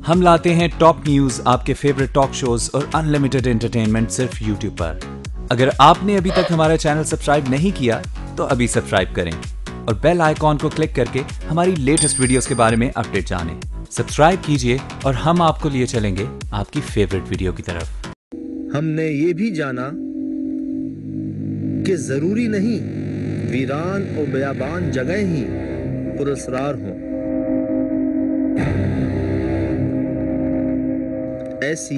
हम लाते हैं top news, आपके फेवरेट टॉक शोज और अनलिमिटेड एंटरटेनमेंट सिर्फ यूट्यूब पर। अगर आपने अभी तक हमारा चैनल सब्सक्राइब नहीं किया तो अभी सब्सक्राइब करें और बेल आइकॉन को क्लिक करके हमारी लेटेस्ट वीडियोस के बारे में अपडेट जानें। सब्सक्राइब कीजिए और हम आपको लिए चलेंगे आपकी फेवरेट वीडियो की तरफ। हमने ये भी जाना कि जरूरी नहीं वीरान और बेयाबान जगह ही पुरस्कार हों। ऐसी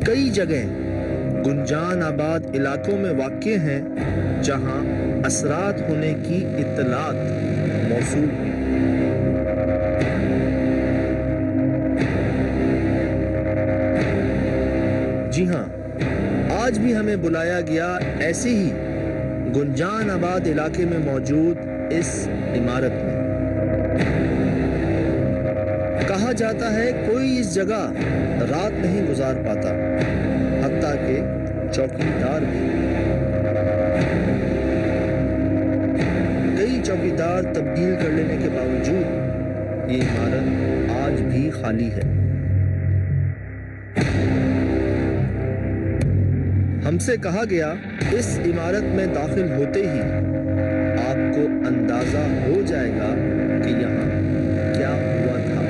कई जगह गुंजान आबाद इलाकों में वाक़ हैं जहां असरात होने की इत्तलात मौसूल हैं। जी हाँ, आज भी हमें बुलाया गया ऐसे ही गुंजान आबाद इलाके में मौजूद इस इमारत में। कहा जाता है कोई इस जगह रात नहीं गुजार पाता, हत्ता के चौकीदार भी। कई चौकीदार तब्दील कर लेने के बावजूद ये इमारत आज भी खाली है। हमसे कहा गया इस इमारत में दाखिल होते ही आपको अंदाजा हो जाएगा कि यहाँ क्या हुआ था।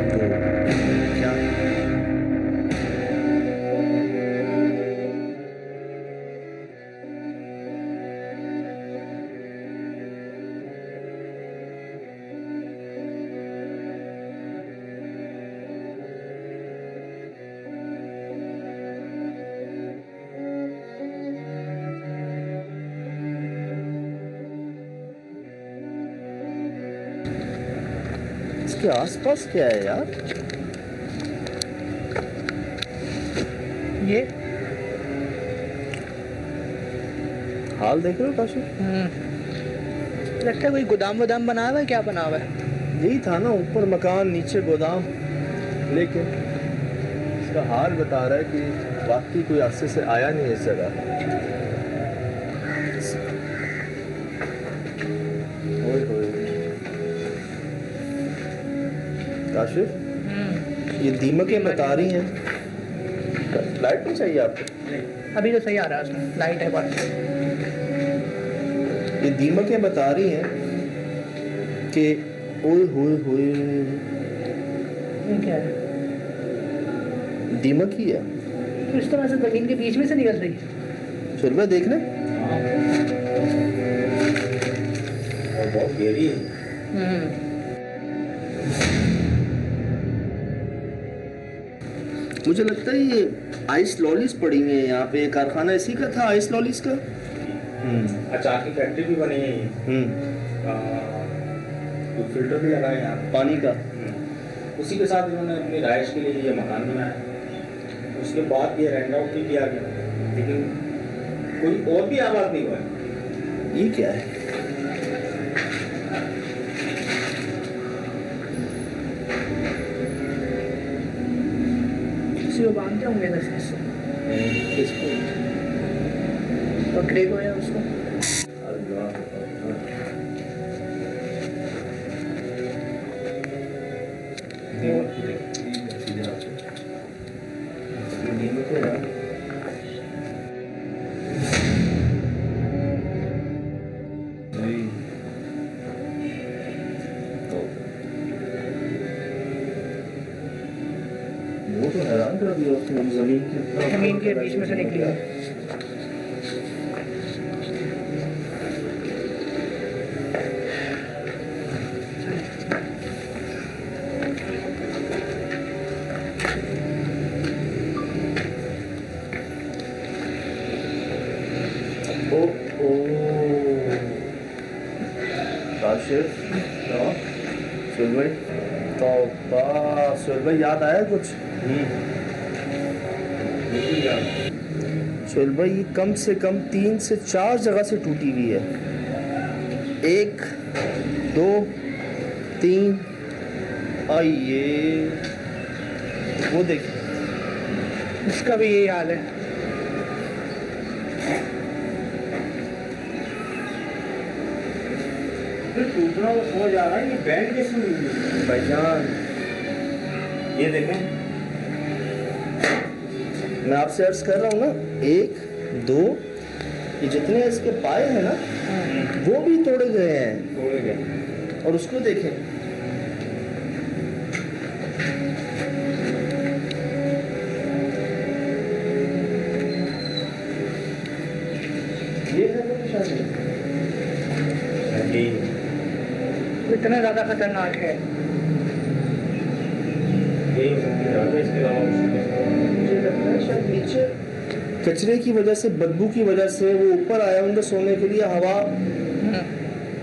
तो क्या इसके आसपास क्या है यार? ये हाल देख रहे हो काशिफ? लगता है कोई गोदाम वोदाम बना हुआ है। क्या बना हुआ है? यही था ना, ऊपर मकान नीचे गोदाम, लेकिन इसका हाल बता रहा है कि वाकई कोई अरसे से आया नहीं इस जगह। काशिफ, ये दीमकें बता रही हैं। लाइट नहीं चाहिए आपको? अभी तो सही आ रहा है, उसमें लाइट है बात। ये दीमकें बता रही हैं कि ओए होए होए, ये क्या है? दीमक ही है। तो इस तरह से जमीन के बीच में से निकल रही है। सुरभा देख ले, बहुत गहरी है। मुझे लगता है ये आइस लॉलीज पड़ी हुई है यहाँ पे। ये कारखाना इसी का था, आइस लॉलीज का। अचार की फैक्ट्री भी बनी है। फिल्टर भी लगा है यहाँ पानी का। उसी के साथ इन्होंने अपनी रहायश के लिए ये मकान बनाया। उसके बाद ये रेंट आउट भी किया गया, लेकिन कोई और भी आबाद नहीं हुआ है। ये क्या है? वो बांधते होंगे इसको पकड़े को या उसको। वो तो हैरान कर दिया उसने, जमीन के बीच में से निकली है। भाई याद आया कुछ? सोहेल भाई, ये कम से कम 3 से 4 जगह से टूटी हुई है। 1 2 3, आइए वो देखिए, इसका भी यही हाल है। टूटना तो समझ आ रहा है, ये बैंड कैसे हुई भाईजान ये देखें, मैं आपसे अर्ज कर रहा हूँ ना, 1 2 ये जितने इसके पाए हैं ना वो भी तोड़े गए हैं। तोड़े गए। और उसको देखें, ये है वो निशानी। ये इतना ज्यादा खतरनाक है। हो सकती है, इसके अलावा मुझे लगता है शायद नीचे कचरे की वजह से, बदबू की वजह से वो ऊपर आया होंगे सोने के लिए। हवा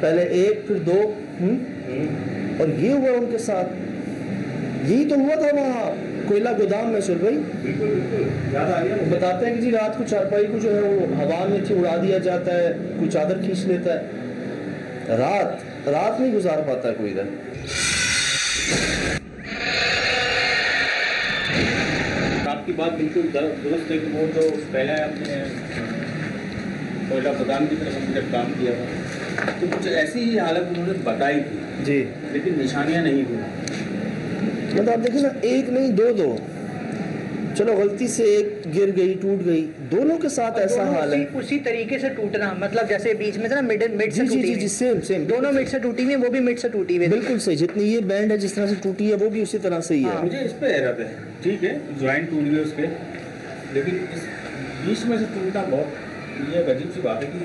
पहले 1 फिर 2 और ये हुआ उनके साथ। यही तो हुआ था वहाँ कोयला गोदाम में सुर भाई। बिल्कुल बिल्कुल याद आ गया मुझे। बताते हैं कि जी रात को चारपाई को जो है वो हवा में थी, उड़ा दिया जाता है, कोई चादर खींच लेता है। रात नहीं गुजार पाता कोई इधर। आपकी बात बिल्कुल दुरुस्त है कि वो जो पहले आपने कोयला गोदाम की तरफ हमने जब काम किया था तो कुछ ऐसी ही हालत उन्होंने बताई थी जी, लेकिन निशानियां नहीं हुई। मतलब आप देखिए ना, 1 नहीं 2 चलो गलती से एक गिर गई, टूट गई, दोनों के साथ ऐसा हाल है। उसी तरीके से टूटना, मतलब जैसे बीच में से ना मिड से जी टूटी जी जी, सेम दोनों मिड से टूटी हुई, वो भी मिड से टूटी हुई। बिल्कुल सही। जितनी ये बैंड है जिस तरह से टूटी है वो भी उसी तरह से ही है। मुझे इस पे हैरत है, ठीक है ज्वाइंट टूट गए उसके, लेकिन इस बीच में से टूटना बहुत ये अजीब सी बात है कि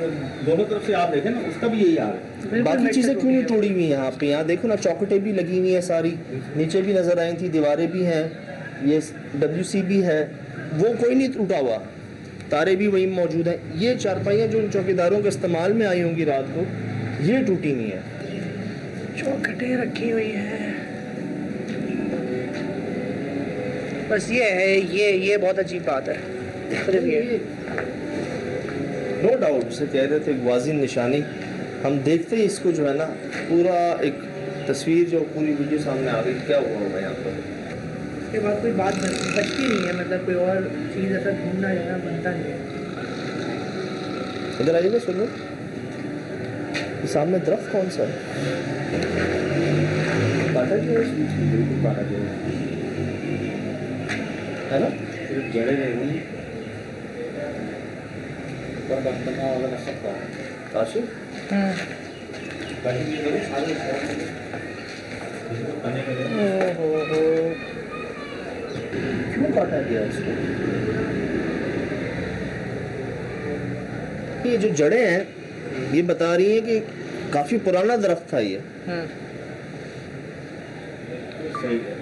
दोनों तरफ से आप देखें ना, उसका भी यही हाल है। बाकी चीजें क्यों नहीं तोड़ी हुई यहाँ पे? यहाँ देखो ना, चौखटें भी लगी हुई हैं सारी, नीचे भी नजर आई थी, दीवारें भी हैं, ये WC भी है, वो कोई नहीं टूटा हुआ, तारे भी वही मौजूद हैं। ये चारपाइयाँ जो चौकीदारों के इस्तेमाल में आई होंगी रात को, ये टूटी नहीं है। चौखटें रखी हुई हैं। बस ये है, ये बहुत अजीब बात है। सिर्फ ये नो डाउट जिसे कह रहे थे वाजिन निशानी, हम देखते ही इसको जो है ना पूरा एक तस्वीर जो पूरी वीडियो सामने आ गई, क्या हुआ होगा यहाँ पर। के बाद कोई बात बचती नहीं है, मतलब कोई और चीज़ ऐसा ढूंढना जो है बनता नहीं है। इधर आइएगा सुनो, ये सामने दरख्त कौन सा है? काटा जो है बिल्कुल काटा जो है ना, सिर्फ जड़े नहीं पर बंदना वाला सब का काशिफ कहीं भी करो सारे ओहो, क्यों काटा गया इसको? ये जो जड़ें हैं ये बता रही हैं कि काफी पुराना दरख्त था ये। सही है,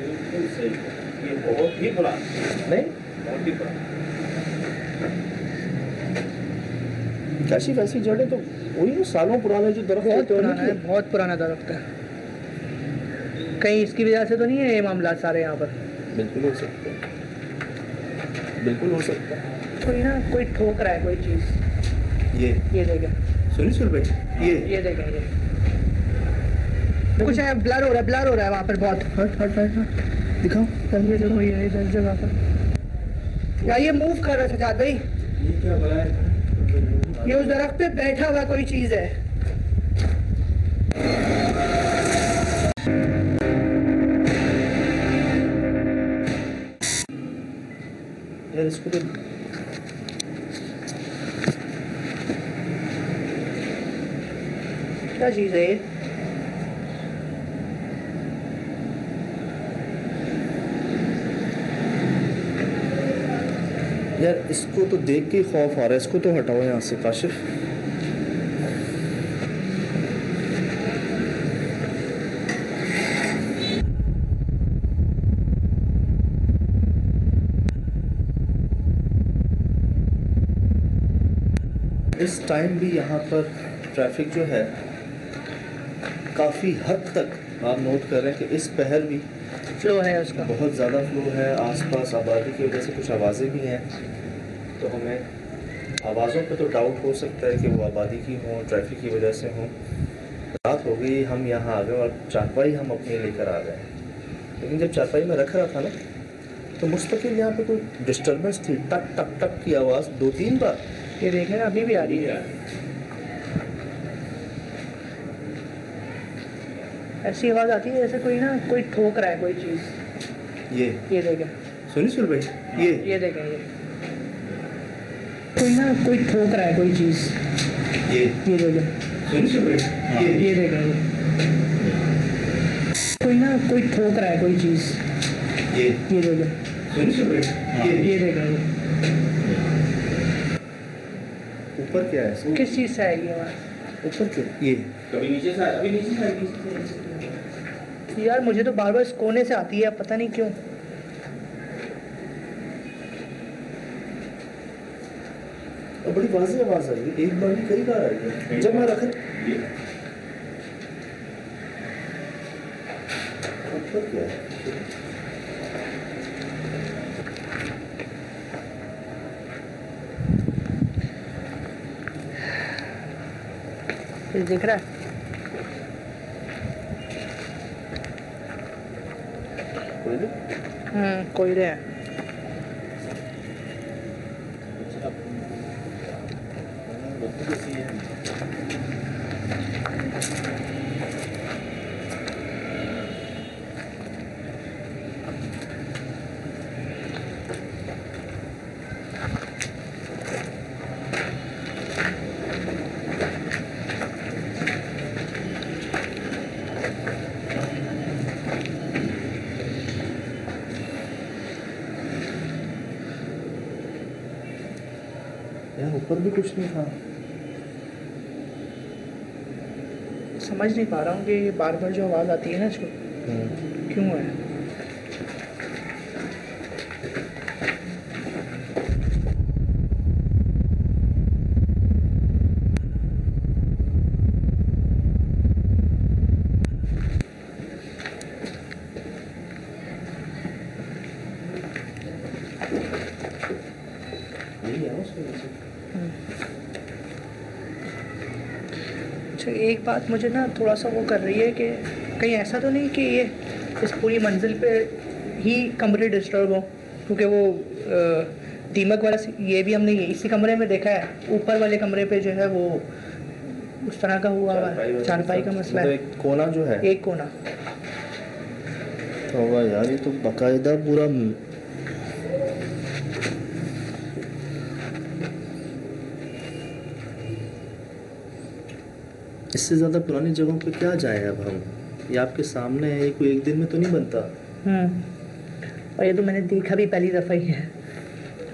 बिल्कुल सही है, ये बहुत ही पुराना नहीं बहुत ही पुराना। काशिफ ऐसी जड़ें तो वही ना सालों पुराने जो दरख्त बहुत होते हैं पुराना है, उनके। बहुत पुराना दरख्त है। कहीं इसकी वजह से तो नहीं है ये मामला सारे यहाँ पर? बिल्कुल हो सकता है, बिल्कुल हो सकता है। कोई ना कोई ठोक रहा है कोई चीज़। ये देखें, सुनिए सुन भाई, ये देखें, ये कुछ है, ब्लर हो रहा है वहाँ पर बहुत। हट दिखाओ। ये देखो, ये इधर जगह पर या ये मूव कर रहा था सजाद भाई, ये क्या बना है? ये उस दरख्त पे बैठा हुआ कोई चीज़ है। यार इसको तो क्या चीज़ है ये? यार इसको तो देख के ही खौफ आ रहा है, इसको तो हटाओ यहाँ से काशिफ। इस टाइम भी यहाँ पर ट्रैफिक जो है काफ़ी हद तक आप नोट कर रहे हैं कि इस पहर भी फ्लो है उसका, बहुत ज़्यादा फ्लो है। आसपास आबादी की वजह से कुछ आवाज़ें भी हैं, तो हमें आवाज़ों पर तो डाउट हो सकता है कि वो आबादी की हों, ट्रैफिक की वजह से हों। रात हो गई, हम यहाँ आ गए और चारपाई हम अपनी लेकर आ गए। लेकिन जब चारपाई में रख रहा था ना तो मुस्तकिल यहाँ पे कोई डिस्टर्बेंस थी, टक टक टक की आवाज़ 2-3 बार। ये देखें अभी भी आ रही है। ऐसी आवाज़ आती है जैसे कोई ना कोई ठोक रहा है कोई चीज़। ये देखें, सुनील भाई ये देखें, ये कोई ना कोई ठोक रहा है कोई चीज़, ये देखें, सुनील भाई ये देखें, ये कोई ना कोई ठोक रहा है कोई चीज़, ये देखें, सुनील भाई ये देखें, ये ऊपर क्या है? किस चीज़ से आएगी आवाज़? ऊपर क्या? ये कभी नीचे से अभी नीचे से नीचे से यार मुझे तो बार बार इस कोने से आती है, पता नहीं क्यों। और बड़ी वाज़ेह आवाज़ आ रही है, एक बार नहीं कई बार आ रही है। जब मैं रखा ऊपर क्या है? ये दिख रहा है? कोयले हैं। यार ऊपर भी कुछ नहीं था। समझ नहीं पा रहा हूँ कि ये बार बार जो आवाज़ आती है ना इसको क्यों है। यही है उसमें वैसे। अच्छा एक बात मुझे ना थोड़ा सा वो कर रही है कि कहीं ऐसा तो नहीं कि ये इस पूरी मंजिल पे ही कमरे डिस्टर्ब हो, क्योंकि वो दीमक वाला ये भी हमने इसी कमरे में देखा है। ऊपर वाले कमरे पे जो है वो उस तरह का हुआ हुआ है, चारपाई का मसला मतलब है। एक कोना जो है एक कोना होगा यार, ये तो बाकायदा पूरा इससे ज़्यादा पुरानी जगहों पे क्या जाए अब हम। ये आपके सामने है, ये कोई एक दिन में तो नहीं बनता। और ये तो मैंने देखा भी पहली दफ़ा ही है इस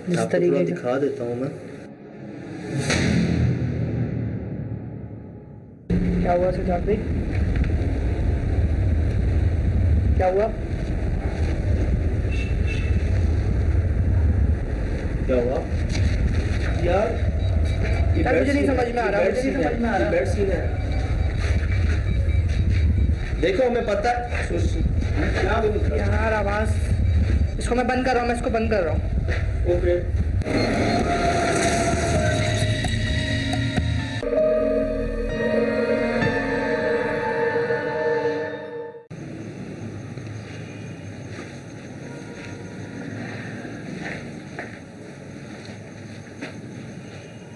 आपको थोड़ा तरीके का। दिखा देता हूँ मैं। क्या हुआ सुजात भाई, क्या हुआ? क्या हुआ यार? यार मुझे नहीं समझ में आ रहा, मुझे नहीं समझ में आ रहा। बेड सीन है, देखो हमें पता है। क्या बोल यार आवाज़, इसको मैं बंद कर रहा हूँ, मैं इसको बंद कर रहा हूँ। ओके।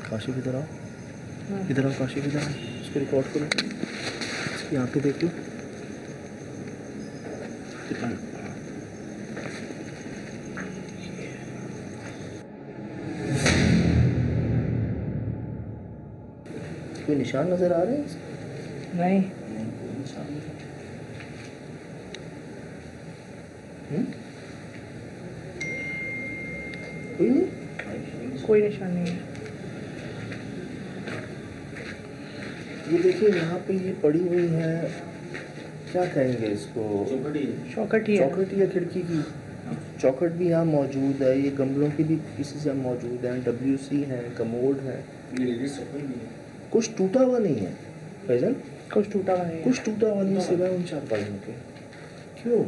काशी की तरह इधर आओ, काशी की तरह इसको रिकॉर्ड करो, इसकी आंखें देख लो। कोई निशान नजर आ रहे हैं इसके? नहीं कोई नहीं। कोई निशान नहीं है। ये देखिए यहाँ पे ये पड़ी हुई है, क्या कहेंगे इसको, चौखट ही है। चौखट या खिड़की की चौखट भी यहाँ मौजूद है। ये गमलों की भी पीसेस यहाँ मौजूद हैं, WC है, कमोड है। कुछ टूटा हुआ नहीं है फैजल, कुछ टूटा हुआ नहीं है। कुछ टूटा हुआ नहीं सिवाय उन चारपाइयों के। क्यों?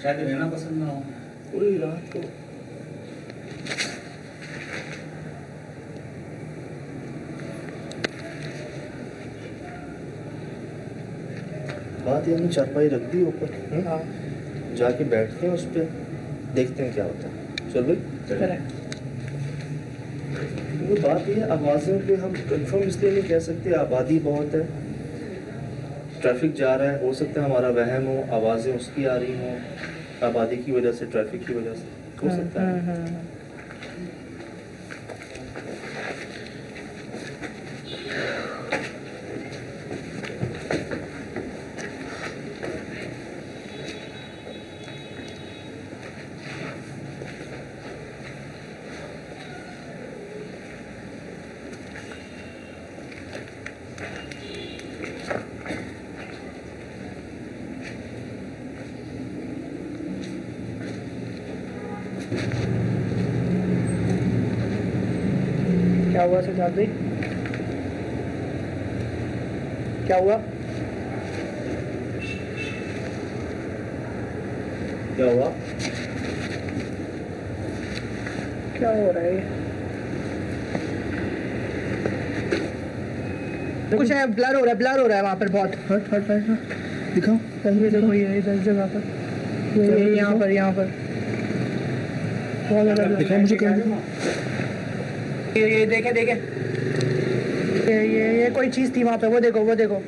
शायद रहना पसंद ना हो। पूरी रात को बात ये हमने चारपाई रख दी ऊपर, हाँ जाके बैठते हैं उस पर, देखते हैं क्या होता है। चल भाई चलें। वो बात ये है, आवाज़ों पे हम कंफर्म इसलिए नहीं कह सकते, आबादी बहुत है, ट्रैफिक जा रहा है, हो सकता है हमारा वहम हो, आवाज़ें उसकी आ रही हों, आबादी की वजह से, ट्रैफिक की वजह से, हो सकता है। क्या हुआ सजाद भाई? क्या हुआ? क्या हुआ? क्या हो रहा है? कुछ है, ब्लर हो रहा है, ब्लर हो रहा है वहाँ पर बहुत। हट हट हट हट, दिखाओ। ये देखो, ये इधर जगह पर, ये यहाँ पर, यहाँ पर बहुत ज़्यादा दिखाओ मुझे कर। ये देखे देखे, ये कोई चीज़ थी वहाँ पे, वो देखो, वो देखो,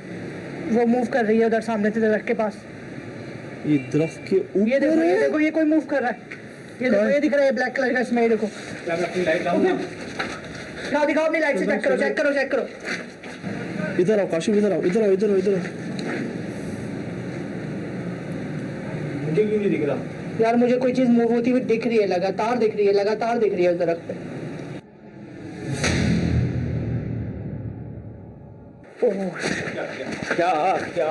वो मूव कर रही है उधर सामने से दरख्त के पास। ये दरख्त के ऊपर ये देखो, ये देखो, ये कोई मूव कर रहा है। ये देखो, ये दिख रहा है ब्लैक कलर का इसमें, ये देखो। क्या मैं अपनी लाइट लाऊं? दिखाओ दिखाओ अपनी लाइट से, चेक करो चेक करो चेक करो। इधर आओ काशिफ, इधर आओ, इधर आओ, इधर आओ, इधर आओ। मुझे क्यों नहीं दिख रहा? यार मुझे कोई चीज़ मूव होती हुई दिख रही है, लगातार दिख रही है, लगातार दिख रही है उस दरख्त पे। ओह क्या क्या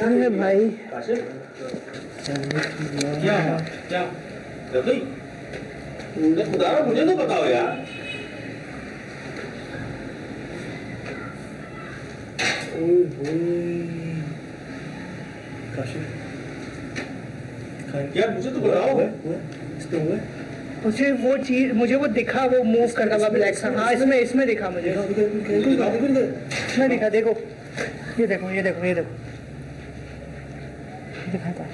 अरे भाई, क्या क्या रफ़ी? खुदा मुझे तो बताओ यार। यार मुझे तो बताओ। मुझे वो चीज़, मुझे वो दिखा, वो मूव करता हुआ ब्लैक सा। हाँ इसमें दिखा मुझे, इसमें दिखा। देखो ये देखो, ये देखो, ये देखो, दिखाता है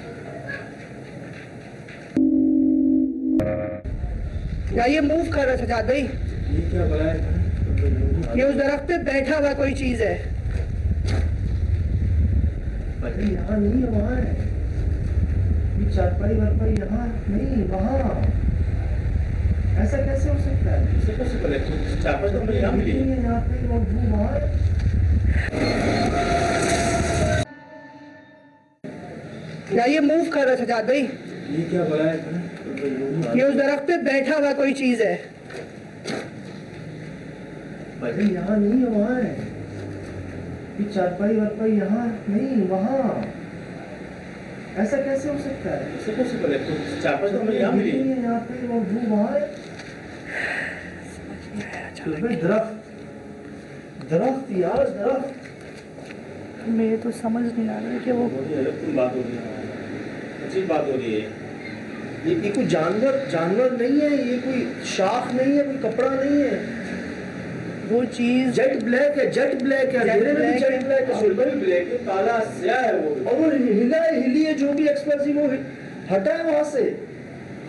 यार, ये मूव कर रहा है सजाद भाई। ये क्या बना है? ये उस दरख्त पे बैठा हुआ कोई चीज़ है। यहाँ नहीं है, वहाँ है। ये चारपाई वारपाई यहाँ नहीं, वहाँ। ऐसा कैसे हो सकता है? इससे पॉसिबल है? चारपाई तो मुझे यहाँ मिली। यहाँ पे वो वहाँ है। यार ये मूव कर रहा है सजाद भाई। ये क्या बना है? ये उस दरख्त पे बैठा हुआ कोई चीज़ है। भाई यहाँ नहीं है, वहाँ है। ये चारपाई वारपाई यहाँ नहीं, वहाँ। ऐसा कैसे हो सकता है? इससे पॉसिबल है? चारपाई तो मुझे यहाँ मिली। यहाँ पे वो वहाँ है। दरख्त, दरख्त यार, दरख्त। मेरे तो समझ नहीं आ रहा है कि वो बहुत ही अलग कोई बात हो रही है, अच्छी बात हो रही है। ये कोई जानवर नहीं है, ये कोई शाख नहीं है, कोई कपड़ा नहीं है। वो चीज़ जेट ब्लैक है, जेट ब्लैक है, अंधेरे में भी जेट ब्लैक है, सिल्वर ब्लैक है, काला स्याह है वो। और वो हिली है, जो भी एक्सप्लोसिव वो हटा है वहां से।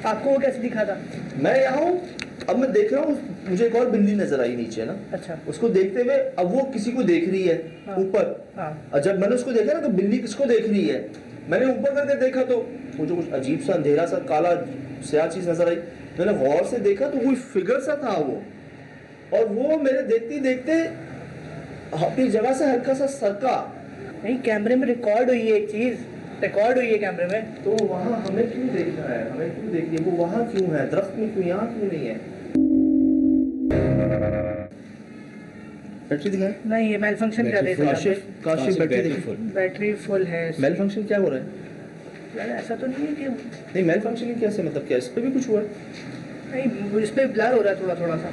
आपको वो कैसे दिखा था? मैं यहाँ हूँ, अब मैं देख रहा हूँ, मुझे एक और बिल्ली नजर आई नीचे ना। अच्छा। उसको देखते हुए अब वो किसी को देख रही है ऊपर। हाँ। और जब मैंने उसको देखा ना तो बिल्ली किसको देख रही है, मैंने ऊपर करके देखा तो मुझे कुछ अजीब सा अंधेरा सा काला स्याह चीज नजर आई। मैंने गौर से देखा तो कोई फिगर सा था वो, और वो मेरे देखते देखते अपनी जगह से हल्का सा सरका। नहीं, कैमरे में रिकॉर्ड हुई है, एक चीज़ रिकॉर्ड हुई है कैमरे में। तो वहाँ हमें क्यों देखना है, हमें क्यों देखनी है? वो वहाँ क्यों है, दरख्त में क्यों, यहाँ क्यों नहीं है? बैटरी दिखाए? नहीं, ये मेल फंक्शन कर रही है। काशिफ बैटरी दिखाए। बैटरी फुल है। मेल फंक्शन क्या हो रहा है? यार ऐसा तो नहीं है कि नहीं, मेल फंक्शन कैसे, मतलब क्या इस पे भी कुछ हुआ है? नहीं, इस पे ब्लर हो रहा है थोड़ा थोड़ा सा।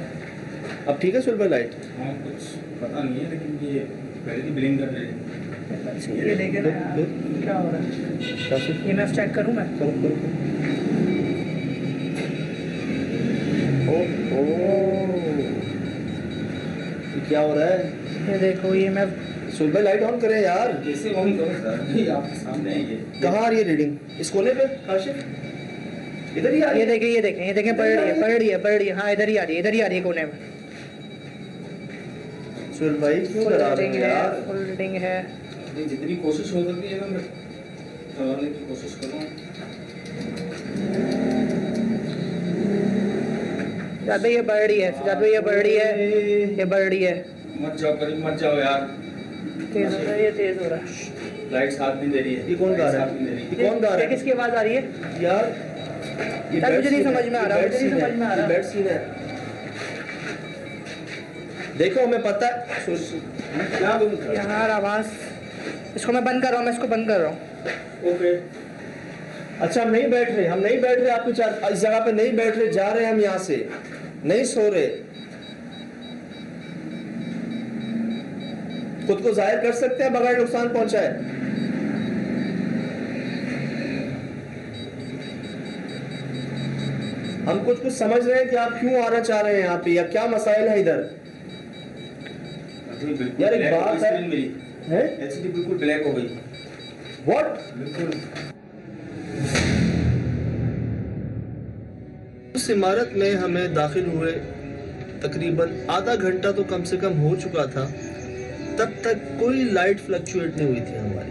अब ठीक है सिल्वर लाइट? हाँ कुछ पता नहीं है, लेकिन ये पहले ही ब्लिंक कर रहे हैं। ये देखे ना यार, क्या हो रहा है? काशिफ ये मैं चेक करूँ मैं? करो करो। ओ ये क्या हो रहा है? ये देखो, ये मैं सिल्वर लाइट ऑन करें यार। कैसे ऑन करो सर? ये आपके सामने है ये। कहाँ आ रही है रीडिंग? इस कोने पे काशिफ? इधर ही आ रही ये है? देखें, ये देखें, ये देखें, पढ़ रही है, पढ़ रही है, पढ़ रही है। हाँ इधर ही आ रही है, इधर ही आ रही है कोने में। सुहेल भाई क्यों डरा रहे हो यार? फुल रीडिंग है। ये जितनी कोशिश हो सकती है ना मैं डराने की कोशिश करूँ। सजाद भाई ये बढ़ रही है, सजाद भाई ये बढ़ रही है, ये बढ़ रही है। मत जाओ करीब, मत जाओ यार। तेज हो रहा है, ये तेज हो रहा है। लाइट साथ नहीं दे रही है। ये कौन गा रहा साथ नहीं दे है? रही। ये कौन गा रहा ये है किसकी आवाज आ रही है यार? ये यार, मुझे नहीं बेड समझ सीन में आ है, रहा, ये मुझे नहीं बेड समझ में आ सीन है, रहा। ये बेड सीन है। देखो हमें पता है क्या करूँ? यार आवाज, इसको मैं बंद कर रहा हूँ, मैं इसको बंद कर रहा हूँ। ओके। अच्छा हम नहीं बैठ रहे, हम नहीं बैठ रहे आपके इस जगह पे नहीं बैठ रहे, जा रहे हैं हम यहाँ से, नहीं सो रहे। खुद को जाहिर कर सकते हैं बगैर नुकसान पहुंचाए। हम कुछ समझ रहे हैं कि आप क्यों आना चाह रहे हैं यहाँ पे, या क्या मसाइल है इधर। यार एक बात है एलसीडी बिल्कुल ब्लैक हो गई। व्हाट? बिल्कुल। उस इमारत में हमें दाखिल हुए तकरीबन आधा घंटा तो कम से कम हो चुका था, तब तक कोई लाइट फ्लक्चुएट नहीं हुई थी हमारी।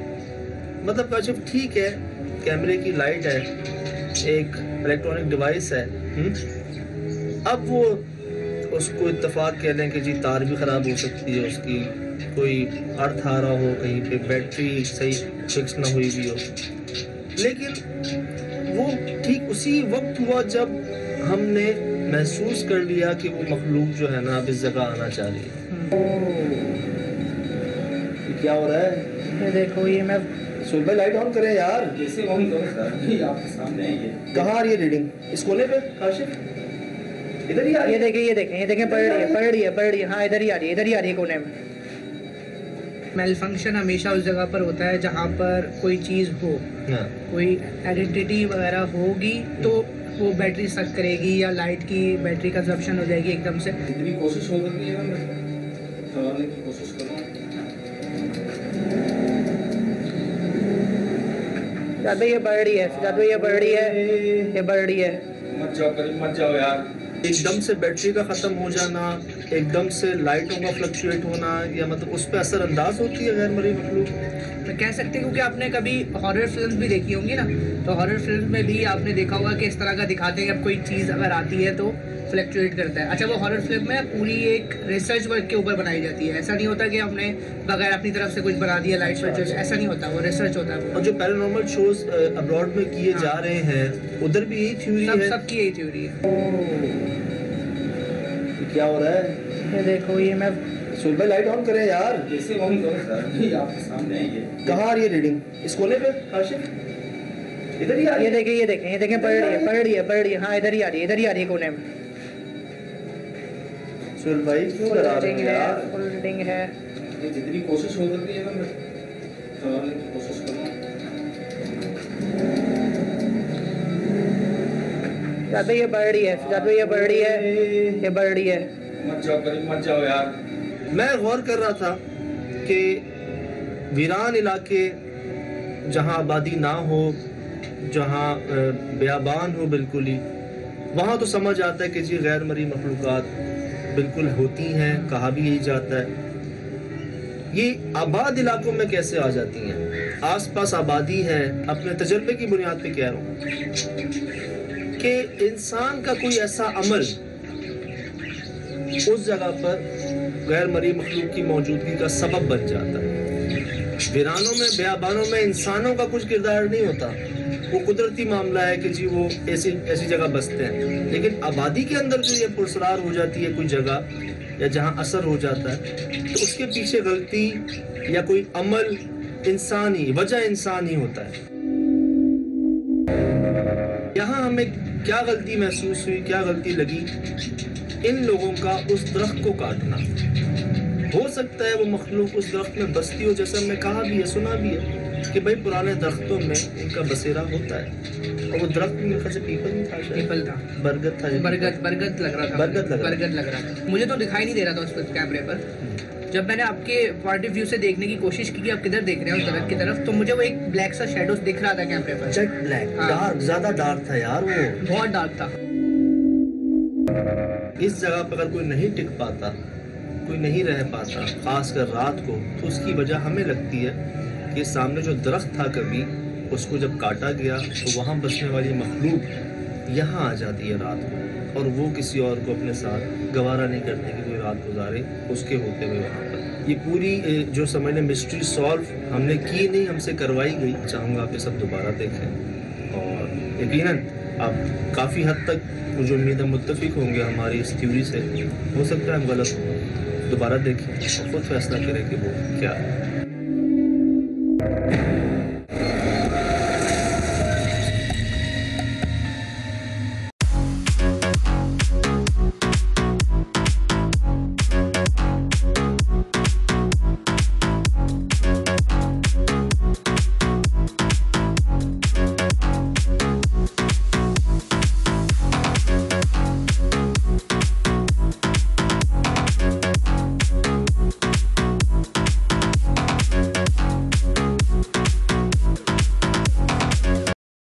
मतलब काशिफ ठीक है, कैमरे की लाइट है, एक इलेक्ट्रॉनिक डिवाइस है, अब वो उसको इत्तेफाक कह लें कि जी तार भी ख़राब हो सकती है, उसकी कोई अर्थ आ रहा हो, कहीं पे बैटरी सही फिक्स ना हुई भी हो। लेकिन वो ठीक उसी वक्त हुआ जब हमने महसूस कर लिया कि वो मखलूक जो है ना अब इस जगह आना चाह रही है। क्या हो रहा है? ये देखो, ये मैं सुबह लाइट ऑन करें यार। जैसे ऑन करो सर, ये आपके सामने है। ये कहाँ आ रही है रीडिंग? इस कोने पे काशिफ? इधर ही आ रही ये है? देखें, ये देखें, ये देखें, पढ़ रही है, पढ़ रही है, पढ़ रही है। हाँ इधर ही आ रही है, इधर ही आ रही है कोने में। मेल फंक्शन हमेशा उस जगह पर होता है जहाँ पर कोई चीज़ हो, हाँ। कोई आइडेंटिटी वगैरह होगी तो वो बैटरी सक करेगी या लाइट की बैटरी कंजप्शन हो जाएगी एकदम से। जितनी कोशिश हो सकती है ना मैं डराने की कोशिश करूँ। सजाद भाई ये बढ़ रही है, सजाद भाई ये बढ़ रही है, ये बढ़ रही है। मत जाओ करीब, मत जाओ यार। एकदम से बैटरी का ख़त्म हो जाना, एकदम से लाइटों का फ्लक्चुएट होना, या मतलब उस पर असरअंदाज होती है गैर मरी मखलूक। मैं कह सकती हूँ क्योंकि आपने कभी हॉरर फिल्म भी देखी होंगी ना, तो हॉरर फिल्म में भी आपने देखा होगा कि इस तरह का दिखाते हैं कि अब कोई चीज़ अगर आती है तो फ्लक्चुएट करता है। अच्छा वो हॉरर फिल्म में पूरी एक रिसर्च वर्क के ऊपर बनाई जाती है, ऐसा नहीं होता कि हमने बगैर अपनी तरफ से कुछ बना दिया लाइट फ्लक्चुएट, ऐसा नहीं होता, वो रिसर्च होता है। और जो पैरानॉर्मल शोज अब्रॉड में किए जा रहे हैं उधर भी यही थ्योरी है। सबकी यही थ्योरी है। क्या हो रहा है? ये देखो, ये मैं सुबह लाइट ऑन करें यार। जैसे ऑन करो सर, ये आपके सामने है। ये कहाँ आ रही है रीडिंग? इस कोने पे काशिफ? इधर ही आ रही ये है? देखें, ये देखें, ये देखें, पढ़ रही है, पढ़ रही है, पढ़ रही है। हाँ इधर ही आ रही है, इधर ही आ रही है कोने में। सुहेल भाई क्यों फुल डरा रहे रीडिंग हो है, यार? फुल रीडिंग है। ये जितनी कोशिश हो सकती है ना मैं डराने की कोशिश करूँ। सजाद भाई ये बढ़ रही है, सजाद भाई ये बढ़ रही है, ये बढ़ रही है। मत जाओ करीब, मत जाओ यार। मैं गौर कर रहा था कि वीरान इलाके जहाँ आबादी ना हो, जहाँ बेआबान हो बिल्कुल ही, वहाँ तो समझ आता है कि जी गैर मरी मखलूक़ात बिल्कुल होती हैं, कहा भी यही जाता है। ये आबाद इलाकों में कैसे आ जाती हैं? आसपास आबादी है, अपने तजर्बे की बुनियाद पे कह रहा हूँ कि इंसान का कोई ऐसा अमल उस जगह पर गैर मरी मखलूक की मौजूदगी का सबब बन जाता है। वीरानों में, बेआबानों में इंसानों का कुछ किरदार नहीं होता, वो कुदरती मामला है कि जी वो ऐसी ऐसी जगह बसते हैं। लेकिन आबादी के अंदर जो ये पुरसरार हो जाती है कोई जगह, या जहाँ असर हो जाता है, तो उसके पीछे गलती या कोई अमल इंसानी, वजह इंसान ही होता है। यहाँ हमें क्या गलती महसूस हुई, क्या गलती लगी? इन लोगों का उस दरख्त को काटना। हो सकता है वो मखलूक उस दरख्त में बसती हो, जैसा हमने कहा भी है, सुना भी है कि भाई पुराने दरख्तों में इनका बसेरा होता है। और वो दरख्त मेरे ख्याल से पीपल नहीं था, पीपल था, बरगद था, बरगद लग रहा था, बरगद लग रहा था। मुझे तो दिखाई नहीं दे रहा था उस पर कैमरे पर। जब मैंने आपके पॉइंट ऑफ व्यू से देखने की कोशिश की कि आप किधर देख रहे हैं उस दरख्त की तरफ, तो मुझे वो एक ब्लैक सा शेडो दिख रहा था कैमरे पर। जेट ब्लैक, हाँ। डार्क, ज्यादा डार्क था यार, वो बहुत डार्क था। इस जगह पर अगर कोई नहीं टिक पाता कोई नहीं रह पाता, खासकर रात को, तो उसकी वजह हमें लगती है कि सामने जो दरख्त था कभी, उसको जब काटा गया तो वहाँ बसने वाली मखलूक यहाँ आ जाती है रात को, और वो किसी और को अपने साथ गवारा नहीं करते कि कोई रात गुजारे उसके होते हुए वहाँ पर। ये पूरी जो समझ लें मिस्ट्री सॉल्व हमने की नहीं, हमसे करवाई गई। चाहूँगा आप ये सब दोबारा देखें और यकीनन आप काफ़ी हद तक मुझे उम्मीद है मुत्तफिक होंगे हमारी इस थ्योरी से। हो सकता है हम गलत हों, दोबारा देखें और खुद फैसला करें कि वो क्या है।